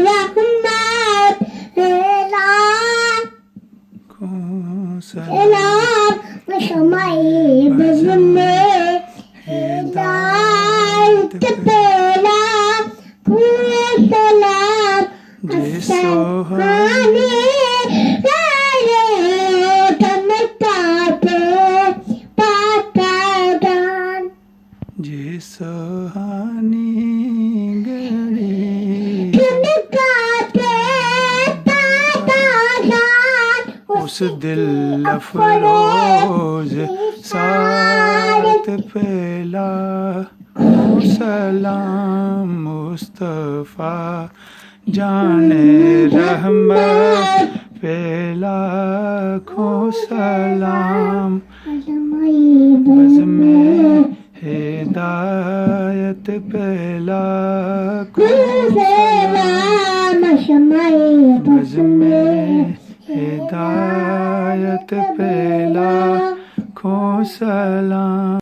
रहमत ऐलान सलाम शमाए बज़्म में हिदायत पेला सलाम सुहाने गाने तमता पे पाता गान जे सुहानी घड़ी तमता पे पाता गान उस दिल अफरोज सारत पेला सलाम मुस्तफ़ा जाने रहमत पेला खो सलाम बज़्म हिदायत पेला खो सलाम शमाए बज़्म हिदायत पेला खो सलाम।